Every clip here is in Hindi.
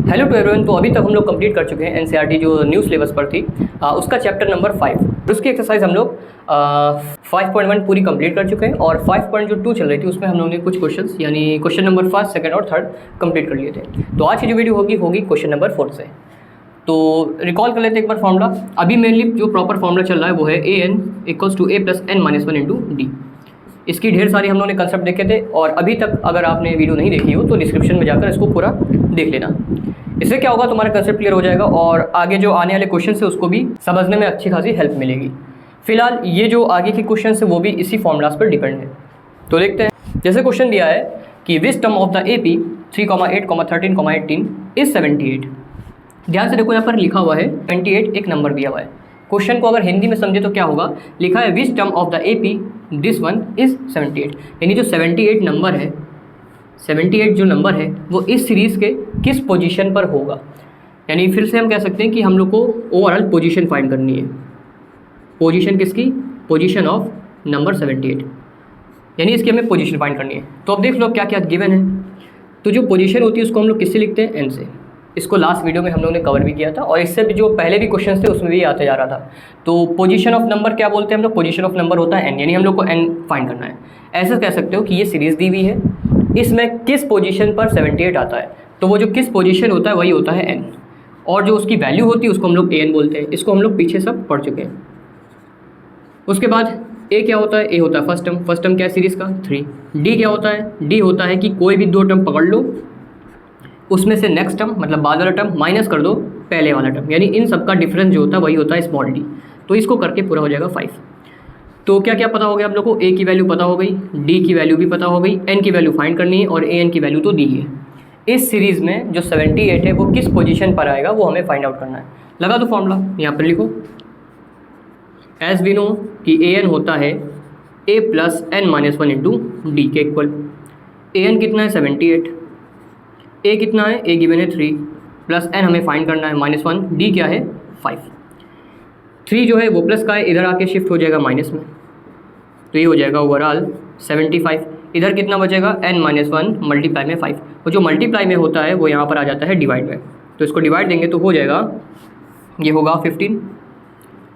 Hello to everyone. तो अभी तक हम लोग कंप्लीट कर चुके हैं एनसीईआरटी जो न्यू सिलेबस पर थी उसका चैप्टर नंबर 5। उसकी एक्सरसाइज हम लोग 5.1 पूरी कंप्लीट कर चुके हैं और 5.2 चल रही थी, उसमें हम लोगों ने कुछ क्वेश्चंस यानी क्वेश्चन नंबर 1, 2 और 3 कंप्लीट कर लिए थे। तो आज की जो वीडियो होगी क्वेश्चन नंबर 4 से। तो रिकॉल कर लेते हैं एक बार फॉर्मूला। अभी मेनली जो प्रॉपर फॉर्मूला चल रहा है वो है an = a + n - 1 × d। इसकी ढेर सारी हम लोगों ने कंसेप्ट देखे थे और अभी तक अगर आपने वीडियो नहीं देखी हो तो डिस्क्रिप्शन में जाकर इसको पूरा देख लेना। इससे क्या होगा, तुम्हारा कंसेप्ट क्लियर हो जाएगा और आगे जो आने वाले क्वेश्चन है उसको भी समझने में अच्छी खासी हेल्प मिलेगी। फिलहाल ये जो आगे के क्वेश्चन है वो भी इसी फॉर्मूलाज पर डिपेंड है। तो देखते हैं। जैसे क्वेश्चन दिया है कि which term of the AP 3, 8, 13, 18 is 78। ध्यान से देखो, यहाँ पर लिखा हुआ है 28 एक नंबर दिया हुआ है। क्वेश्चन को अगर हिंदी में समझे तो क्या होगा, लिखा है which term of the AP this one is 78, यानी जो 78 नंबर है, 78 जो नंबर है वो इस सीरीज़ के किस पोजीशन पर होगा। यानी फिर से हम कह सकते हैं कि हम लोग को ओवरऑल पोजीशन फाइंड करनी है। पोजीशन किसकी? पोजीशन ऑफ नंबर 78, यानी इसकी हमें पोजीशन फाइंड करनी है। तो अब देख लो क्या क्या गिवन है। तो जो पोजीशन होती है उसको हम लोग किससे लिखते हैं? n से। इसको लास्ट वीडियो में हम लोगों ने कवर भी किया था और इससे भी जो पहले भी क्वेश्चन थे उसमें भी आता जा रहा था। तो पोजीशन ऑफ नंबर क्या बोलते हैं हम लोग? पोजीशन ऑफ नंबर होता है n, यानी हम लोग को n फाइंड करना है। ऐसे कह सकते हो कि ये सीरीज़ दी हुई है, इसमें किस पोजीशन पर 78 आता है, तो वो जो किस पोजीशन होता है वही होता है n, और जो उसकी वैल्यू होती है उसको हम लोग an बोलते हैं। इसको हम लोग पीछे सब पढ़ चुके हैं। उसके बाद a क्या होता है? a होता है फर्स्ट टर्म। फर्स्ट टर्म क्या है सीरीज़ का? 3। d क्या होता है? d होता है कि कोई भी 2 टर्म पकड़ लो, उसमें से नेक्स्ट टर्म मतलब बाद वाला टर्म माइनस कर दो पहले वाला टर्म, यानी इन सब का डिफरेंस जो होता है वही होता है स्मॉल d। तो इसको करके पूरा हो जाएगा 5। तो क्या क्या पता हो गया आप लोग को? a की वैल्यू पता हो गई, d की वैल्यू भी पता हो गई, n की वैल्यू फाइंड करनी है और an की वैल्यू तो दी है। इस सीरीज़ में जो 78 है वो किस पोजीशन पर आएगा वो हमें फाइंड आउट करना है। लगा दो फॉर्मूला, यहाँ पर लिखो। एज वी नो कि an होता है a + n - 1 × d के इक्वल। an कितना है? 78। a कितना है? a गिवन है 3 प्लस n हमें फाइंड करना है -1, d क्या है? 5। 3 जो है वो प्लस का है, इधर आके शिफ्ट हो जाएगा माइनस में, तो ये हो जाएगा ओवरऑल 75। इधर कितना बचेगा? n - 1 मल्टीप्लाई में 5, और जो मल्टीप्लाई में होता है वो यहाँ पर आ जाता है डिवाइड में। तो इसको डिवाइड देंगे तो हो जाएगा, ये होगा 15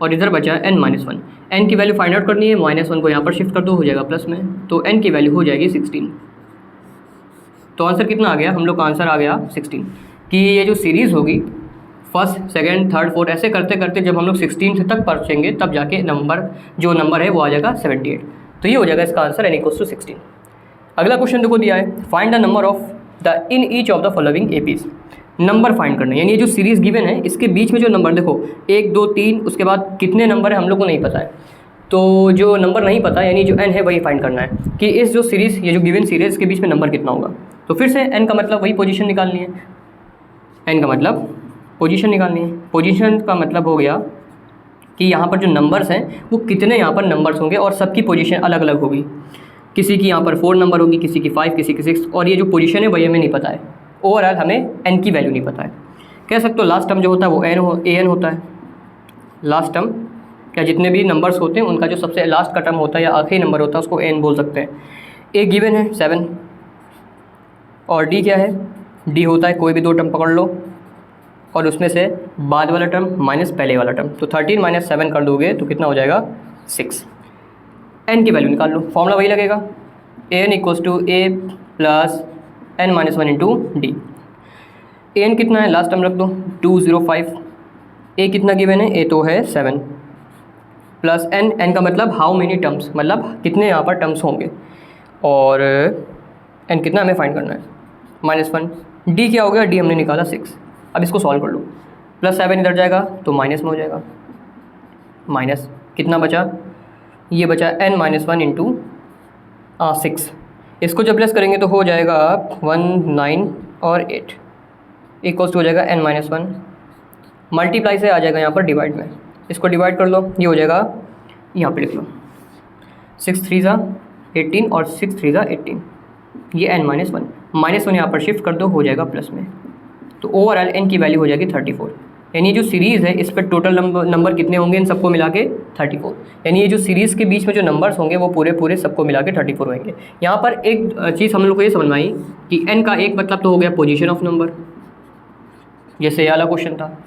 और इधर बचा n - 1। n की वैल्यू फाइंड आउट करनी है, -1 को यहाँ पर शिफ्ट कर दो, हो जाएगा प्लस में, तो n की वैल्यू हो जाएगी 16। तो आंसर कितना आ गया हम लोग का? आंसर आ गया 16। कि ये जो सीरीज़ होगी फर्स्ट, सेकंड, थर्ड, फोर्थ ऐसे करते करते जब हम लोग 16 तक पहुँचेंगे तब जाके जो नंबर है वो आ जाएगा 78। तो ये हो जाएगा इसका आंसर n = 16। अगला क्वेश्चन देखो दिया है, find the number of the in each of the following APs। Number find करना है, यानी ये जो सीरीज़ गिवन है इसके बीच में जो नंबर देखो 1, 2, 3, उसके बाद कितने नंबर है हम लोग को नहीं पता है। तो जो नंबर नहीं पता यानी जो n है वही फाइंड करना है कि इस जो सीरीज़, ये जो गिवन सीरीज़ के बीच में नंबर कितना होगा। तो फिर से n का मतलब वही पोजीशन निकालनी है। n का मतलब पोजीशन निकालनी है। पोजीशन का मतलब हो गया कि यहाँ पर जो नंबर्स हैं वो कितने यहाँ पर नंबर्स होंगे और सबकी पोजीशन अलग अलग होगी। किसी की यहाँ पर 4 नंबर होगी, किसी की 5, किसी की 6, और ये जो पोजीशन है वही हमें नहीं पता है। ओवरऑल हमें n की वैल्यू नहीं पता है। कह सकते हो लास्ट टर्म जो होता है वो an होता है। लास्ट टर्म क्या, जितने भी नंबर्स होते हैं उनका जो सबसे लास्ट का टर्म होता है या आखिरी नंबर होता है उसको n बोल सकते हैं। a गिवन है 7 और d क्या है? d होता है कोई भी 2 टर्म पकड़ लो और उसमें से बाद वाला टर्म माइनस पहले वाला टर्म, तो 13 - 7 कर दोगे तो कितना हो जाएगा? 6। n की वैल्यू निकाल लो, फॉर्मूला वही लगेगा, an = a + n - 1 × d। an कितना है? लास्ट टर्म रख दो 205। a कितना गिवन है? a तो है 7 प्लस n का मतलब हाउ मेनी टर्म्स, मतलब कितने यहाँ पर टर्म्स होंगे, और n कितना हमें फाइंड करना है? -1। d क्या हो गया? d हमने निकाला 6। अब इसको सॉल्व कर लो, +7 इधर जाएगा तो माइनस में हो जाएगा, माइनस कितना बचा? ये बचा n - 1 × 6। इसको जब प्लस करेंगे तो हो जाएगा 1, 9 और 8 इक्वल्स हो जाएगा n - 1। मल्टीप्लाई से आ जाएगा यहाँ पर डिवाइड में, इसको डिवाइड कर लो, ये हो जाएगा, यहाँ पे लिख लो 6 3 = 18 और 6 3 = 18, ये n - 1 -1 यहाँ पर शिफ्ट कर दो, हो जाएगा प्लस में। तो ओवरऑल n की वैल्यू हो जाएगी 34। यानी जो सीरीज़ है इस पर टोटल नंबर कितने होंगे इन सबको मिला के? 34। यानी ये जो सीरीज़ के बीच में जो नंबर्स होंगे वो पूरे सबको मिला के 34 होंगे। यहाँ पर एक चीज़ हम लोग को ये समझ में आई कि n का एक मतलब तो हो गया पोजीशन ऑफ नंबर, जैसे ये वाला क्वेश्चन था।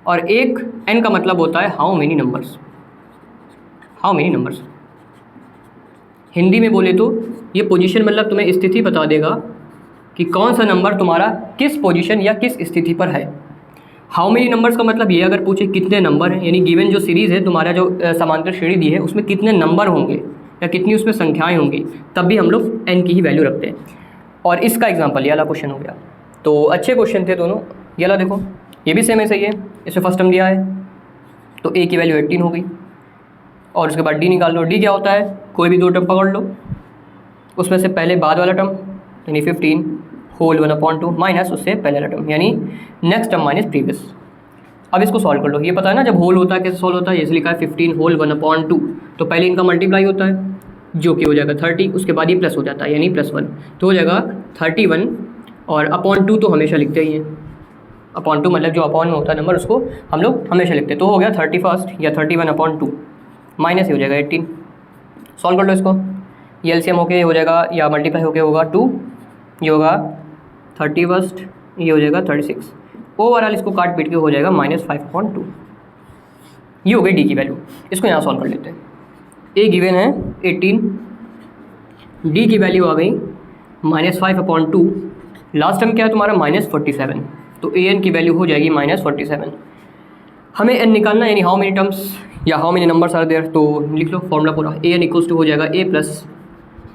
और एक n का मतलब होता है how many numbers, how many numbers. Hindi में बोले तो ये पोजीशन मतलब तुम्हें स्थिति बता देगा कि कौन सा नंबर तुम्हारा किस पोजीशन या किस स्थिति पर है। हाउ मेनी नंबर्स का मतलब ये अगर पूछे कितने नंबर हैं, यानी गिवन जो सीरीज़ है तुम्हारा, जो समांतर श्रेणी दी है उसमें कितने नंबर होंगे या कितनी उसमें संख्याएं होंगी, तब भी हम लोग n की ही वैल्यू रखते हैं। और इसका एग्जांपल ये वाला क्वेश्चन हो गया। तो अच्छे क्वेश्चन थे दोनों। ये वाला देखो, ये भी सेम ऐसे ही है, इसमें फर्स्ट टर्म दिया है तो a की वैल्यू 18 हो गई, और उसके बाद d निकाल लो। d क्या होता है, कोई भी दो टर्म पकड़ लो, उसमें से पहले बाद वाला टर्म यानी 15 होल 1/2 माइनस उससे पहले वाला टर्म यानी नेक्स्ट टर्म माइनस प्रीवियस। अब इसको सॉल्व कर लो। ये पता है ना जब होल होता है कैसे सॉल्व होता है, जैसे लिखा है 15 होल 1/2, तो पहले इनका मल्टीप्लाई होता है जो कि हो जाएगा 30, उसके बाद ये प्लस हो जाता है यानी +1, तो हो जाएगा 31, और अपॉन 2 तो हमेशा लिखते ही हैं। अपॉन 2 मतलब जो अपॉन में होता है नंबर उसको हम लोग हमेशा लिखते हैं। तो हो गया 31 या 31/2 माइनस ही हो जाएगा 18। सॉल्व कर लो इसको, ये एलसीएम होके हो जाएगा या मल्टीप्लाई होके होगा 2, ये होगा 31, ये हो जाएगा 36। ओवरऑल इसको काट पीट के हो जाएगा -5/2। ये हो गई डी की वैल्यू। इसको यहाँ सॉल्व कर लेते हैं। ए गिवन है 18, डी की वैल्यू आ गई -5/2, लास्ट टर्म क्या है तुम्हारा -47, तो ए एन की वैल्यू हो जाएगी -47। हमें एन निकालना है यानी हाउ मेनी टर्म्स या how many numbers are there, तो लिख लो फॉर्मूला पूरा। ए एन इक्वल्स टू हो जाएगा a +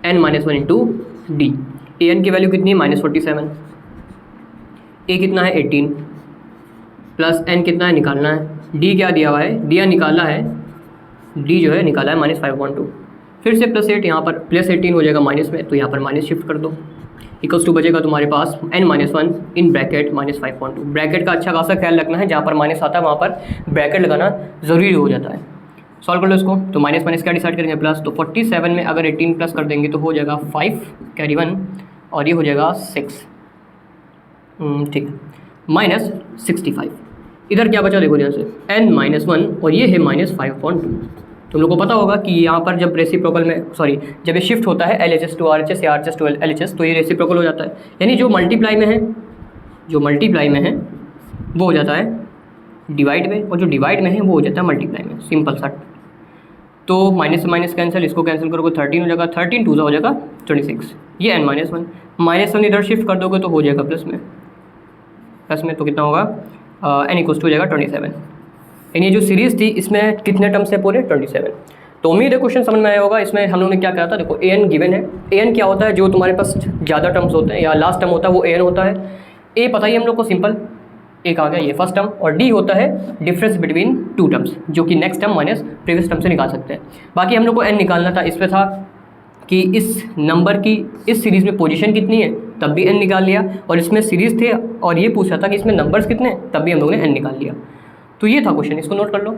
n-1 into d. A n की वैल्यू कितनी है -47, ए कितना है 18 प्लस एन कितना है निकालना है, डी क्या दिया हुआ है, डी निकाला है, डी जो है निकाला है -5/2। फिर से +8, यहाँ पर +18 हो जाएगा माइनस में, तो यहाँ पर माइनस शिफ्ट कर दो, इक्वल्स टू बचेगा तुम्हारे पास n-1 इन ब्रैकेट -5/2। ब्रैकेट का अच्छा खासा ख्याल रखना है, जहाँ पर माइनस आता है वहाँ पर ब्रैकेट लगाना ज़रूरी हो जाता है। सॉल्व कर लो इसको, तो माइनस माइनस क्या डिसाइड करेंगे प्लस, तो 47 में अगर 18 प्लस कर देंगे तो हो जाएगा 5 कैरी 1 और ये हो जाएगा 6, ठीक है, -65। इधर क्या बचा देखो यहाँ से n-1 और ये है -5/2। तुम लोग को पता होगा कि यहाँ पर जब रेसिप्रोकल में जब ये शिफ्ट होता है LHS टू RHS या RHS टू LHS तो ये रेसिप्रोकल हो जाता है, यानी जो मल्टीप्लाई में है वो हो जाता है डिवाइड में, और जो डिवाइड में है वो हो जाता है मल्टीप्लाई में। सिंपल सा। तो माइनस से माइनस कैंसिल, इसको कैंसिल करोगे 13 हो जाएगा, 13 2 हो जाएगा 26। ये n-1 -1 इधर शिफ्ट कर दोगे तो हो जाएगा प्लस में, तो कितना होगा n इक्वल्स टू हो जाएगा 27। यानी ये जो सीरीज़ थी इसमें कितने टर्म्स है पूरे 27। तो उम्मीद है क्वेश्चन समझ में आया होगा। इसमें हम लोगों ने क्या कहा था, देखो an गिवन है। an क्या होता है, जो तुम्हारे पास ज़्यादा टर्म्स होते हैं या लास्ट टर्म होता है वो an होता है। a पता ही हम लोग को सिंपल, एक आ गया ये फर्स्ट टर्म, और डी होता है डिफरेंस बिटवीन टू टर्म्स, जो कि next term minus previous term से निकाल सकते हैं। बाकी हम लोग को n निकालना था, इस पर था कि इस नंबर की इस सीरीज़ में पोजीशन कितनी है, तब भी n निकाल लिया, और इसमें सीरीज़ थे और ये पूछा था कि इसमें नंबर्स कितने हैं, तब भी हम लोगों ने n निकाल लिया। तो ये था क्वेश्चन, इसको नोट कर लो।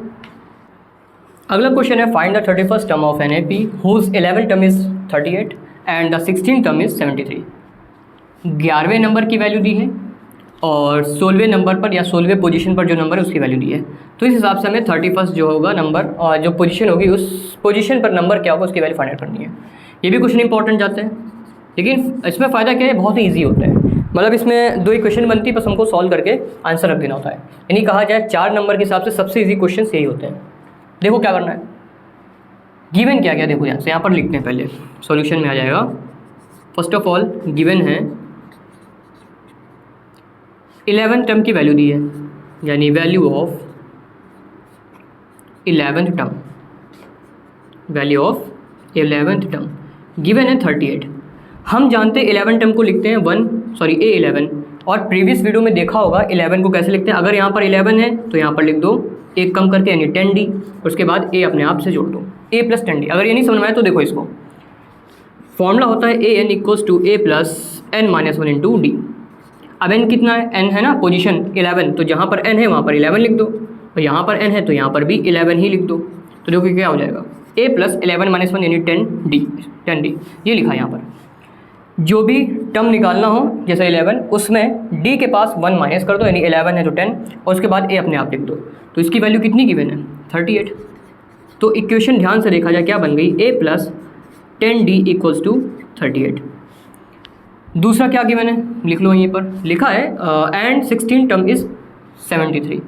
अगला क्वेश्चन है find the 31st term of NAP whose 11th term is 38 and the 16th term is 73। 11वें नंबर की वैल्यू दी है और 16वें नंबर पर या 16वें पोजीशन पर जो नंबर है उसकी वैल्यू दी है। तो इस हिसाब से हमें 31st जो होगा नंबर और जो पोजीशन होगी उस पोजीशन पर नंबर क्या होगा उसकी वैल्यू फाइंड आउट करनी है। ये भी क्वेश्चन इंपॉर्टेंट जाते हैं, लेकिन इसमें फ़ायदा क्या है, बहुत ही ईजी होता है। मतलब इसमें 2 इक्वेशन बनती है, बस हमको सॉल्व करके आंसर रख देना होता है। यानी कहा जाए 4 नंबर के हिसाब से सबसे ईजी क्वेश्चन यही होते हैं। देखो क्या करना है, गिवन क्या क्या देखो यहाँ पर लिखते हैं, पहले सॉल्यूशन में आ जाएगा। फर्स्ट ऑफ ऑल गिवन है 11th टर्म की वैल्यू दी है, यानी value of 11th term, value of 11th term given है 38। हम जानते हैं 11 टर्म को लिखते हैं A11, और प्रीवियस वीडियो में देखा होगा 11 को कैसे लिखते हैं। अगर यहाँ पर 11 है तो यहाँ पर लिख दो एक कम करके यानी 10D, उसके बाद a अपने आप से जोड़ दो a + 10D। अगर ये नहीं समझ में आए तो देखो इसको, फॉर्मूला होता है an equals to a + n-1 into d. अब n कितना है, n है ना पोजीशन 11, तो जहाँ पर n है वहाँ पर 11 लिख दो, और यहाँ पर n है तो यहाँ पर भी 11 ही लिख दो। तो देखो क्या हो जाएगा, a + 11-1 यानी 10D ये लिखा है यहाँ पर। जो भी टर्म निकालना हो जैसे 11, उसमें d के पास 1 माइनस कर दो, यानी 11 है तो 10, और उसके बाद a अपने आप लिख दो। तो इसकी वैल्यू कितनी गिवन है 38। तो इक्वेशन ध्यान से देखा जाए क्या बन गई, a + 10D इक्वल्स टू 38। दूसरा क्या गिवन है, लिख लो यहीं पर लिखा है एंड 16 टर्म इज 73,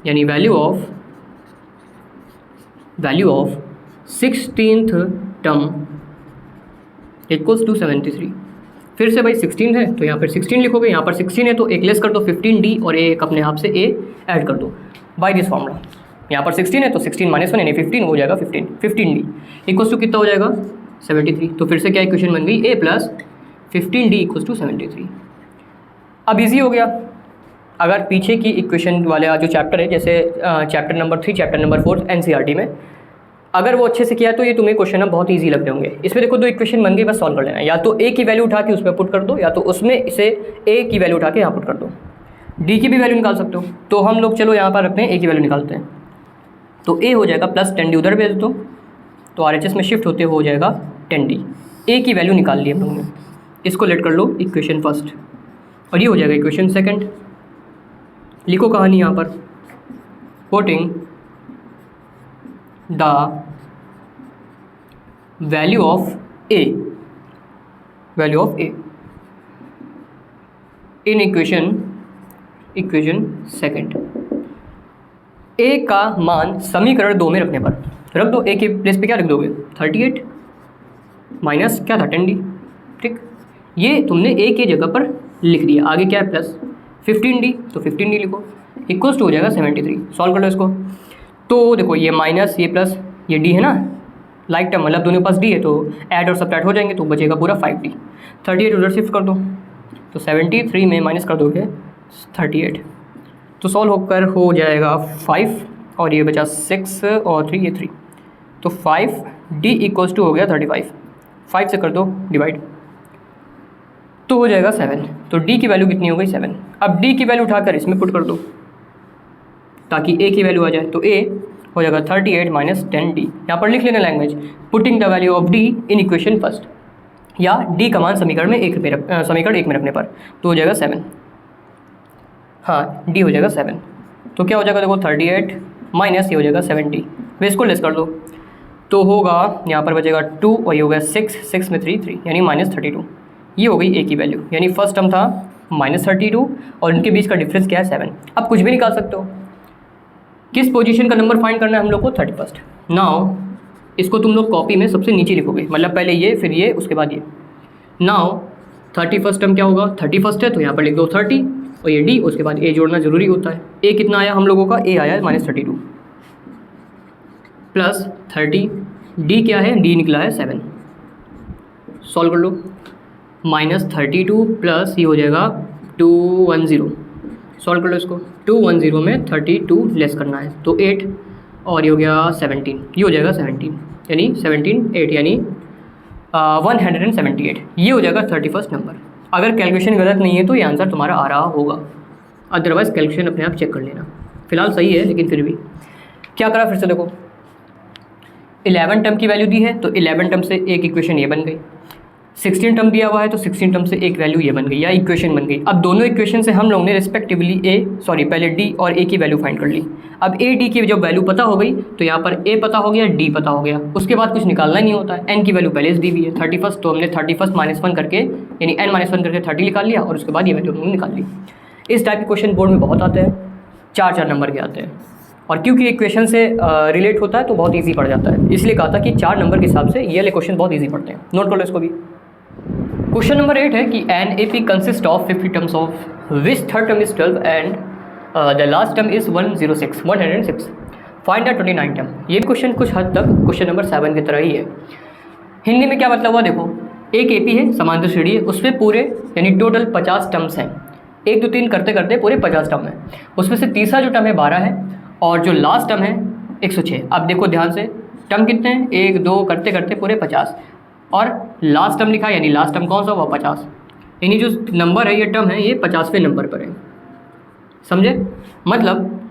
यानी value of 16th term equals to 73। फिर से भाई 16 है तो यहाँ पर 16 लिखोगे, यहाँ पर 16 है तो एक लेस कर दो 15d और एक अपने आप से a ऐड कर दो बाय दिस फॉर्मूला। यहाँ पर 16 है तो 16 -1 यानी 15 हो जाएगा 15d इक्वल्स टू कितना हो जाएगा 73। तो फिर से क्या इक्वेशन बन गई a plus 15d equals to 73। अब इजी हो गया। अगर पीछे की इक्वेशन वाला जो चैप्टर है, जैसे chapter number 3 chapter number 4 NCERT में, अगर वो अच्छे से किया तो ये तुम्हें क्वेश्चन अब बहुत इजी लगते होंगे। इसमें देखो 2 इक्वेशन बन गई, बस सॉल्व कर लेना है। या तो a की वैल्यू उठा के उसमें पुट कर दो, या तो उसमें इसे a की वैल्यू उठा के यहाँ पुट कर दो। d की भी वैल्यू निकाल सकते हो। तो हम लोग चलो यहाँ पर रखते हैं a की वैल्यू निकालते हैं। तो a हो जाएगा प्लस 10d उधर भेज दो तो RHS में शिफ्ट होते हो जाएगा 10d। a की वैल्यू निकाल ली हम लोगों ने, इसको लेट कर लो इक्वेशन फर्स्ट और ये हो जाएगा इक्वेशन सेकंड। लिखो कहानी यहाँ पर, putting the value of a in equation second. a का मान समीकरण 2 में रखने पर रख दो। a के प्लेस पे क्या रख दोगे 38 माइनस क्या था 10d, ठीक। ये तुमने a की जगह पर लिख दिया, आगे क्या है प्लस 15d तो 15d लिखो इक्वल्स टू हो जाएगा 73। सॉल्व कर लो इसको। तो देखो ये माइनस ये प्लस ये d है ना, लाइक टर्म मतलब दोनों के पास d है तो ऐड और सब्ट्रैक्ट हो जाएंगे तो बचेगा पूरा 5d। 38 उधर शिफ्ट कर दो तो 73 में माइनस कर दोगे 38 तो सॉल्व होकर हो जाएगा 5 और ये बचा 6 और 3 ये 3 तो 5d इक्वल्स टू हो गया 35। 5 से कर दो डिवाइड तो हो जाएगा 7। तो d की वैल्यू कितनी हो गई 7। अब d की वैल्यू उठाकर इसमें पुट कर दो ताकि a की वैल्यू आ जाए। तो a हो जाएगा 38 माइनस 10d। यहाँ पर लिख लेना language, putting the value of d in equation first, या d का मान समीकरण 1 में रखने पर तो हो जाएगा 7। हाँ d हो जाएगा 7 तो क्या हो जाएगा देखो 38 माइनस ये हो जाएगा 70। वे इसको लेस कर दो तो होगा यहाँ पर बचेगा 2 और ये हो गया 6 में 3 यानी -32। ये हो गई a की वैल्यू, यानी फर्स्ट टर्म था -32 और इनके बीच का डिफरेंस क्या है 7। अब कुछ भी निकाल सकते हो। किस पोजीशन का नंबर फाइंड करना है हम लोग को 31। नाउ इसको तुम लोग कॉपी में सबसे नीचे लिखोगे, मतलब पहले ये फिर ये उसके बाद ये। नाउ 31st टर्म क्या होगा 31st है तो यहाँ पर लिख दो 30 और ये d, उसके बाद a जोड़ना जरूरी होता है। a कितना आया हम लोगों का, a आया -32 प्लस 30, d क्या है d निकला है 7। सॉल्व कर लो -32 प्लस ये हो जाएगा 210। सॉल्व कर लो इसको, 210 में 32 लेस करना है तो 8 और ये हो गया 17, ये हो जाएगा 17 यानी 8 यानी 178। ये हो जाएगा 31st नंबर। अगर कैलकुलेशन गलत नहीं है तो ये आंसर तुम्हारा आ रहा होगा, अदरवाइज़ कैलकुलेशन अपने आप चेक कर लेना। फिलहाल सही है लेकिन फिर भी क्या करा, फिर से देखो 11 टर्म की वैल्यू दी है तो 11 टर्म से एक इक्वेशन ये बन गई, 16 टर्म दिया हुआ है तो 16 टर्म से एक वैल्यू ये बन गई या इक्वेशन बन गई। अब दोनों इक्वेशन से हम लोग ने रिस्पेक्टिवली पहले d और a की वैल्यू फाइंड कर ली। अब a d की जब वैल्यू पता हो गई तो यहाँ पर a पता हो गया d पता हो गया, उसके बाद कुछ निकालना ही नहीं होता है। n की वैल्यू पहले से दी हुई है 31 तो हमने 31 -1 करके यानी n -1 करके 30 निकाल लिया और उसके बाद ये वैल्यू हमने निकाल ली। इस टाइप के क्वेश्चन बोर्ड में बहुत आते हैं, 4 नंबर के आते हैं और क्योंकि इक्वेशन से रिलेट होता है तो बहुत ईजी पड़ जाता है, इसलिए कहा था कि 4 नंबर के हिसाब से ये वाले क्वेश्चन बहुत ईजी पड़ते हैं। नोट कर लो इसको भी। क्वेश्चन नंबर 8 है कि an AP consist of 50 terms of which third term is 12 and the last term is 106 find the 29 term. ये क्वेश्चन कुछ हद तक क्वेश्चन नंबर 7 की तरह ही है। हिंदी में क्या मतलब हुआ देखो, एक AP है समांतर श्रेणी है, उसमें पूरे यानी टोटल 50 टर्म्स हैं, 1 2 3 करते करते पूरे 50 टर्म है, उसमें से तीसरा जो टर्म है 12 है और जो लास्ट टर्म है 106। अब देखो ध्यान से टर्म कितने हैं 1 2 करते करते पूरे 50 और लास्ट टर्म लिखा है यानी लास्ट टर्म कौन सा हुआ 50, यानी जो नंबर है ये टर्म है ये 50वें नंबर पर है, समझे। मतलब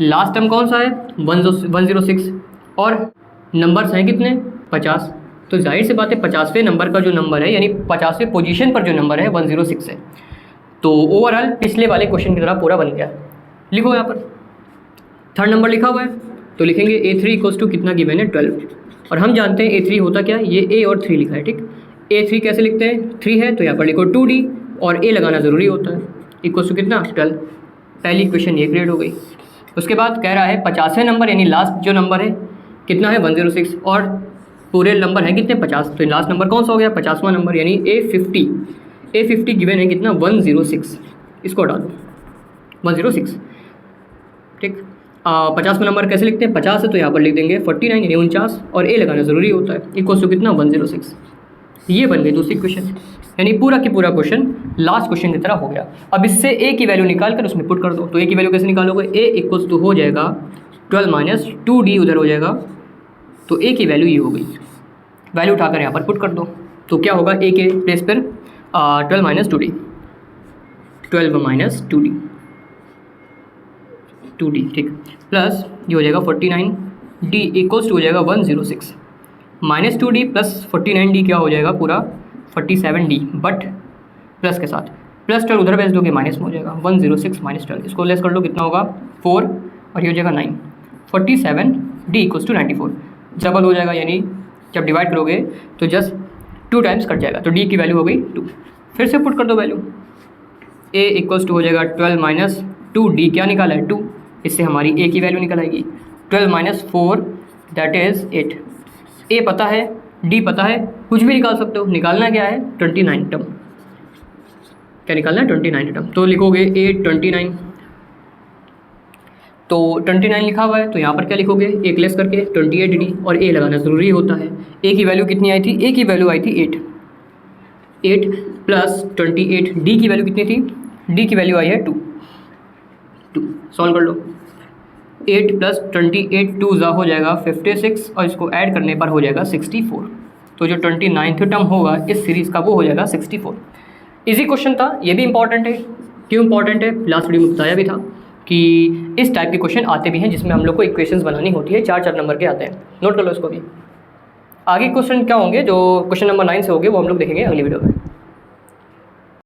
लास्ट टर्म कौन सा है 106 और नंबर्स हैं कितने 50, तो जाहिर सी बात है 50वें नंबर का जो नंबर है यानी 50वें पोजीशन पर जो नंबर है 106 है। तो ओवरऑल पिछले वाले क्वेश्चन की तरह पूरा बन गया। लिखो यहाँ पर थर्ड नंबर लिखा हुआ है तो लिखेंगे A3 इक्वल्स टू कितना गिवन है 12 और हम जानते हैं A3 होता क्या है, ये A और 3 लिखा है, ठीक। A3 कैसे लिखते हैं, 3 है तो यहाँ पर लिखो 2D और A लगाना ज़रूरी होता है, इक्वल्स टू कितना 12। पहली इक्वेशन ये क्रिएट हो गई। उसके बाद कह रहा है 50वें नंबर यानी लास्ट जो नंबर है कितना है 106 और पूरे नंबर है कितने 50, तो लास्ट नंबर कौन सा हो गया 50वां नंबर यानी A50 गिवन है कितना 106, इसको हटा दो 106, ठीक। 50वां नंबर कैसे लिखते हैं, 50 है तो यहाँ पर लिख देंगे 49 यानी 49 और A लगाना ज़रूरी होता है, इक्वल्स टू कितना 106। ये बन गई दूसरी क्वेश्चन, यानी पूरा की पूरा क्वेश्चन लास्ट क्वेश्चन की तरह हो गया। अब इससे A की वैल्यू निकाल कर उसमें पुट कर दो, तो A की वैल्यू कैसे निकालोगे, A इक्वल्स टू हो जाएगा 12 माइनस 2D उधर हो जाएगा, तो A की वैल्यू ये हो गई, वैल्यू उठाकर यहाँ पर पुट कर दो, तो क्या होगा A के प्लेस पर 12 माइनस 2D, 12 माइनस 2D, ठीक, प्लस ये हो जाएगा 49D इक्वल्स टू हो जाएगा 106 माइनस 2D प्लस 49D क्या हो जाएगा पूरा 47D, बट प्लस के साथ प्लस 12 उधर भेज दोगे माइनस में हो जाएगा 106 माइनस 12, इसको लेस कर लो कितना होगा 4 और ये हो जाएगा 9, 47D इक्वल्स टू 94, डबल हो जाएगा यानी जब डिवाइड करोगे तो जस्ट 2 टाइम्स कट जाएगा, तो D की वैल्यू हो गई 2। फिर से पुट कर दो वैल्यू, A इक्वल्स टू हो जाएगा 12 माइनस 2D क्या निकाला है 2, इससे हमारी A की वैल्यू निकल आएगी 12 माइनस 4 दैट इज़ 8। A पता है D पता है, कुछ भी निकाल सकते हो, निकालना क्या है 29 टर्म, क्या निकालना है 29 टर्म, तो लिखोगे A 29, तो 29 लिखा हुआ है तो यहाँ पर क्या लिखोगे एक लेस करके 28D और A लगाना ज़रूरी होता है। A की वैल्यू कितनी आई थी, A की वैल्यू आई थी 8 प्लस 28, D की वैल्यू कितनी थी, D की वैल्यू आई है 2, सॉल्व कर लो, 8 प्लस 28 2 ज़ा हो जाएगा 56 और इसको ऐड करने पर हो जाएगा 64, तो जो 29th टर्म होगा इस सीरीज़ का वो हो जाएगा 64। इजी क्वेश्चन था, ये भी इंपॉर्टेंट है, क्यों इंपॉर्टेंट है लास्ट वीडियो में बताया भी था कि इस टाइप के क्वेश्चन आते भी हैं जिसमें हम लोग को इक्वेशंस बनानी होती है, 4 नंबर के आते हैं, नोट कर लो इसको भी। आगे क्वेश्चन क्या होंगे जो क्वेश्चन नंबर 9 से होंगे वो हम लोग देखेंगे अगली वीडियो में।